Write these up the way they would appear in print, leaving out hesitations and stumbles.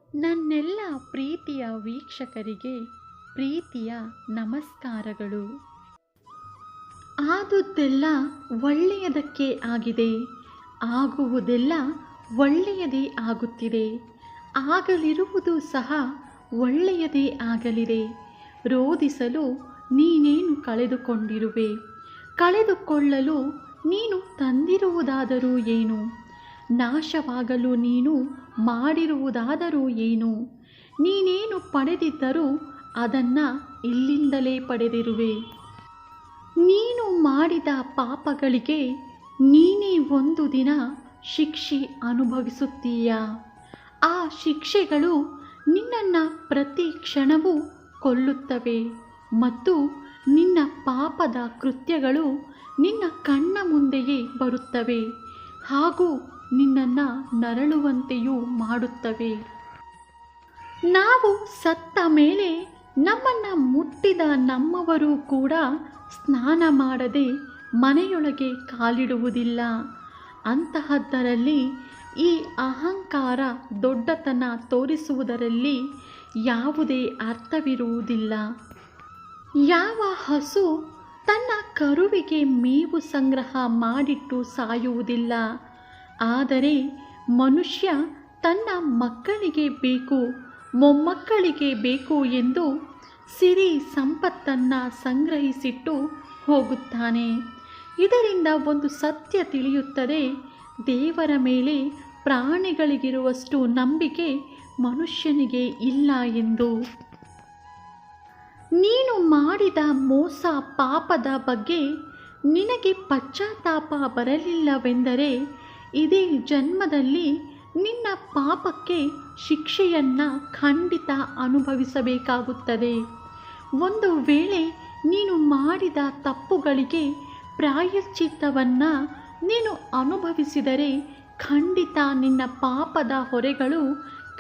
ನನ್ನೆಲ್ಲ ಪ್ರೀತಿಯ ವೀಕ್ಷಕರಿಗೆ ಪ್ರೀತಿಯ ನಮಸ್ಕಾರಗಳು. ಆದುದೆಲ್ಲ ಒಳ್ಳೆಯದಕ್ಕೆ ಆಗಿದೆ, ಆಗುವುದೆಲ್ಲ ಒಳ್ಳೆಯದೇ ಆಗುತ್ತಿದೆ, ಆಗಲಿರುವುದು ಸಹ ಒಳ್ಳೆಯದೇ ಆಗಲಿದೆ. ರೋಧಿಸಲು ನೀನೇನು ಕಳೆದುಕೊಂಡಿರುವೆ? ಕಳೆದುಕೊಳ್ಳಲು ನೀನು ತಂದಿರುವುದಾದರೂ ಏನು? ನಾಶವಾಗಲು ನೀನು ಮಾಡಿರುವುದಾದರೂ ಏನು? ನೀನೇನು ಪಡೆದಿದ್ದರೂ ಅದನ್ನು ಇಲ್ಲಿಂದಲೇ ಪಡೆದಿರುವೆ. ನೀನು ಮಾಡಿದ ಪಾಪಗಳಿಗೆ ನೀನೇ ಒಂದು ದಿನ ಶಿಕ್ಷೆ ಅನುಭವಿಸುತ್ತೀಯ. ಆ ಶಿಕ್ಷೆಗಳು ನಿನ್ನನ್ನು ಪ್ರತಿ ಕ್ಷಣವೂ ಕೊಲ್ಲುತ್ತವೆ ಮತ್ತು ನಿನ್ನ ಪಾಪದ ಕೃತ್ಯಗಳು ನಿನ್ನ ಕಣ್ಣ ಮುಂದೆಯೇ ಬರುತ್ತವೆ ಹಾಗೂ ನಿನ್ನನ್ನು ನರಳುವಂತೆಯೂ ಮಾಡುತ್ತವೆ. ನಾವು ಸತ್ತ ಮೇಲೆ ನಮ್ಮನ್ನು ಮುಟ್ಟಿದ ನಮ್ಮವರು ಕೂಡ ಸ್ನಾನ ಮಾಡದೆ ಮನೆಯೊಳಗೆ ಕಾಲಿಡುವುದಿಲ್ಲ. ಅಂತಹದ್ದರಲ್ಲಿ ಈ ಅಹಂಕಾರ ದೊಡ್ಡತನ ತೋರಿಸುವುದರಲ್ಲಿ ಯಾವುದೇ ಅರ್ಥವಿರುವುದಿಲ್ಲ. ಯಾವ ಹಸು ತನ್ನ ಕರುವಿಗೆ ಮೇವು ಸಂಗ್ರಹ ಮಾಡಿಟ್ಟು ಸಾಯುವುದಿಲ್ಲ, ಆದರೆ ಮನುಷ್ಯ ತನ್ನ ಮಕ್ಕಳಿಗೆ ಬೇಕು, ಮೊಮ್ಮಕ್ಕಳಿಗೆ ಬೇಕು ಎಂದು ಸಿರಿ ಸಂಪತ್ತನ್ನು ಸಂಗ್ರಹಿಸಿಟ್ಟು ಹೋಗುತ್ತಾನೆ. ಇದರಿಂದ ಒಂದು ಸತ್ಯ ತಿಳಿಯುತ್ತದೆ, ದೇವರ ಮೇಲೆ ಪ್ರಾಣಿಗಳಿಗಿರುವಷ್ಟು ನಂಬಿಕೆ ಮನುಷ್ಯನಿಗೆ ಇಲ್ಲ ಎಂದು. ನೀನು ಮಾಡಿದ ಮೋಸ ಪಾಪದ ಬಗ್ಗೆ ನಿನಗೆ ಪಶ್ಚಾತ್ತಾಪ ಬರಲಿಲ್ಲವೆಂದರೆ ಇದೇ ಜನ್ಮದಲ್ಲಿ ನಿನ್ನ ಪಾಪಕ್ಕೆ ಶಿಕ್ಷೆಯನ್ನು ಖಂಡಿತ ಅನುಭವಿಸಬೇಕಾಗುತ್ತದೆ. ಒಂದು ವೇಳೆ ನೀನು ಮಾಡಿದ ತಪ್ಪುಗಳಿಗೆ ಪ್ರಾಯಶ್ಚಿತ್ತವನ್ನು ನೀನು ಅನುಭವಿಸಿದರೆ ಖಂಡಿತ ನಿನ್ನ ಪಾಪದ ಹೊರೆಗಳು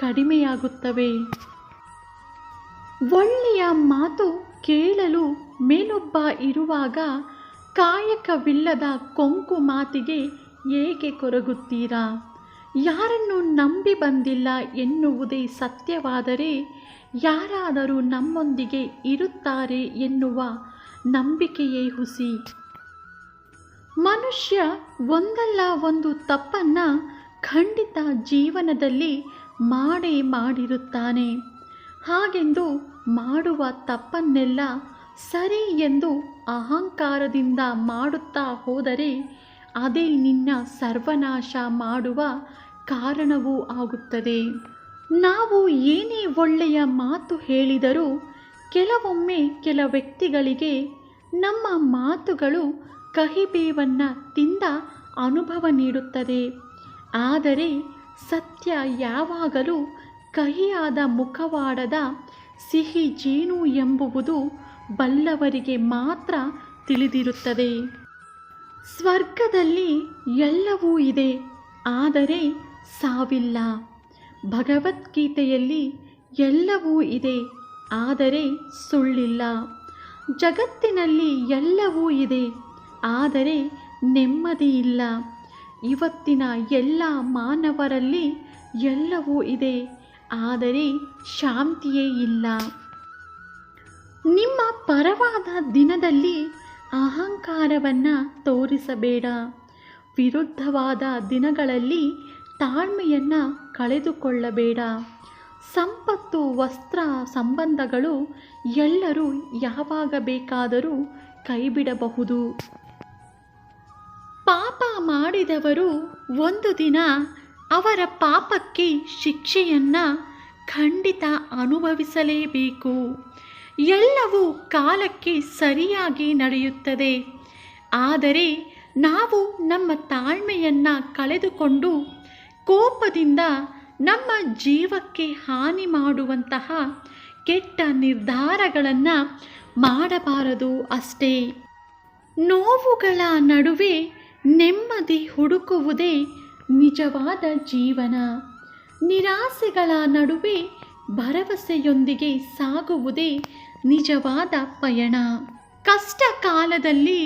ಕಡಿಮೆಯಾಗುತ್ತವೆ. ಒಳ್ಳೆಯ ಮಾತು ಕೇಳಲು ಮೇಲೊಬ್ಬ ಇರುವಾಗ ಕಾಯಕವಿಲ್ಲದ ಕೊಂಕು ಮಾತಿಗೆ ಏಕೆ ಕೊರಗುತ್ತೀರಾ? ಯಾರನ್ನು ನಂಬಿ ಬಂದಿಲ್ಲ ಎನ್ನುವುದೇ ಸತ್ಯವಾದರೆ ಯಾರಾದರೂ ನಮ್ಮೊಂದಿಗೆ ಇರುತ್ತಾರೆ ಎನ್ನುವ ನಂಬಿಕೆಯೇ ಹುಸಿ. ಮನುಷ್ಯ ಒಂದಲ್ಲ ಒಂದು ತಪ್ಪನ್ನು ಖಂಡಿತ ಜೀವನದಲ್ಲಿ ಮಾಡಿರುತ್ತಾನೆ. ಹಾಗೆಂದು ಮಾಡುವ ತಪ್ಪನ್ನೆಲ್ಲ ಸರಿ ಎಂದು ಅಹಂಕಾರದಿಂದ ಮಾಡುತ್ತಾ ಹೋದರೆ ಅದೇ ನಿನ್ನ ಸರ್ವನಾಶ ಮಾಡುವ ಕಾರಣವೂ ಆಗುತ್ತದೆ. ನಾವು ಏನೇ ಒಳ್ಳೆಯ ಮಾತು ಹೇಳಿದರೂ ಕೆಲವೊಮ್ಮೆ ಕೆಲ ವ್ಯಕ್ತಿಗಳಿಗೆ ನಮ್ಮ ಮಾತುಗಳು ಕಹಿಬೇವನ್ನು ತಿಂದ ಅನುಭವ ನೀಡುತ್ತದೆ. ಆದರೆ ಸತ್ಯ ಯಾವಾಗಲೂ ಕಹಿಯಾದ ಮುಖವಾಡದ ಸಿಹಿ ಜೇನು ಎಂಬುವುದು ಬಲ್ಲವರಿಗೆ ಮಾತ್ರ ತಿಳಿದಿರುತ್ತದೆ. ಸ್ವರ್ಗದಲ್ಲಿ ಎಲ್ಲವೂ ಇದೆ, ಆದರೆ ಸಾವಿಲ್ಲ. ಭಗವದ್ಗೀತೆಯಲ್ಲಿ ಎಲ್ಲವೂ ಇದೆ, ಆದರೆ ಸುಳ್ಳಿಲ್ಲ. ಜಗತ್ತಿನಲ್ಲಿ ಎಲ್ಲವೂ ಇದೆ, ಆದರೆ ನೆಮ್ಮದಿ ಇಲ್ಲ. ಇವತ್ತಿನ ಎಲ್ಲ ಮಾನವರಲ್ಲಿ ಎಲ್ಲವೂ ಇದೆ, ಆದರೆ ಶಾಂತಿಯೇ ಇಲ್ಲ. ನಿಮ್ಮ ಪರವಾದ ದಿನದಲ್ಲಿ ಅಹಂಕಾರವನ್ನು ತೋರಿಸಬೇಡ. ವಿರುದ್ಧವಾದ ದಿನಗಳಲ್ಲಿ ತಾಳ್ಮೆಯನ್ನು ಕಳೆದುಕೊಳ್ಳಬೇಡ. ಸಂಪತ್ತು, ವಸ್ತ್ರ, ಸಂಬಂಧಗಳು ಎಲ್ಲರೂ ಯಾವಾಗ ಬೇಕಾದರೂ ಕೈಬಿಡಬಹುದು. ಪಾಪ ಮಾಡಿದವರು ಒಂದು ದಿನ ಅವರ ಪಾಪಕ್ಕೆ ಶಿಕ್ಷೆಯನ್ನು ಖಂಡಿತ ಅನುಭವಿಸಲೇಬೇಕು. ಎಲ್ಲವೂ ಕಾಲಕ್ಕೆ ಸರಿಯಾಗಿ ನಡೆಯುತ್ತದೆ. ಆದರೆ ನಾವು ನಮ್ಮ ತಾಳ್ಮೆಯನ್ನು ಕಳೆದುಕೊಂಡು ಕೋಪದಿಂದ ನಮ್ಮ ಜೀವಕ್ಕೆ ಹಾನಿ ಮಾಡುವಂತಹ ಕೆಟ್ಟ ನಿರ್ಧಾರಗಳನ್ನು ಮಾಡಬಾರದು ಅಷ್ಟೇ. ನೋವುಗಳ ನಡುವೆ ನೆಮ್ಮದಿ ಹುಡುಕುವುದೇ ನಿಜವಾದ ಜೀವನ. ನಿರಾಸೆಗಳ ನಡುವೆ ಭರವಸೆಯೊಂದಿಗೆ ಸಾಗುವುದೇ ನಿಜವಾದ ಪಯಣ. ಕಷ್ಟ ಕಾಲದಲ್ಲಿ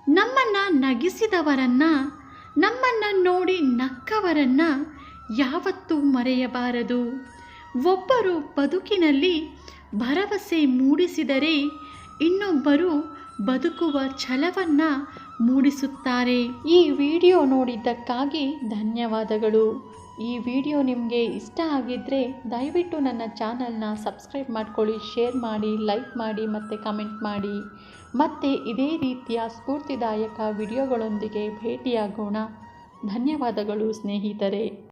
ನಮ್ಮನ್ನು ನಗಿಸಿದವರನ್ನು, ನಮ್ಮನ್ನು ನೋಡಿ ನಕ್ಕವರನ್ನು ಯಾವತ್ತೂ ಮರೆಯಬಾರದು. ಒಬ್ಬರು ಬದುಕಿನಲ್ಲಿ ಭರವಸೆ ಮೂಡಿಸಿದರೆ ಇನ್ನೊಬ್ಬರು ಬದುಕುವ ಛಲವನ್ನು ಮೂಡಿಸುತ್ತಾರೆ. ಈ ವಿಡಿಯೋ ನೋಡಿದ್ದಕ್ಕಾಗಿ ಧನ್ಯವಾದಗಳು. ಈ ವಿಡಿಯೋ ನಿಮಗೆ ಇಷ್ಟ ಆಗಿದ್ದರೆ ದಯವಿಟ್ಟು ನನ್ನ ಚಾನಲ್ನ ಸಬ್ಸ್ಕ್ರೈಬ್ ಮಾಡ್ಕೊಳ್ಳಿ, ಶೇರ್ ಮಾಡಿ, ಲೈಕ್ ಮಾಡಿ ಮತ್ತು ಕಮೆಂಟ್ ಮಾಡಿ. ಮತ್ತೆ ಇದೇ ರೀತಿಯ ಸ್ಫೂರ್ತಿದಾಯಕ ವಿಡಿಯೋಗಳೊಂದಿಗೆ ಭೇಟಿಯಾಗೋಣ. ಧನ್ಯವಾದಗಳು ಸ್ನೇಹಿತರೆ.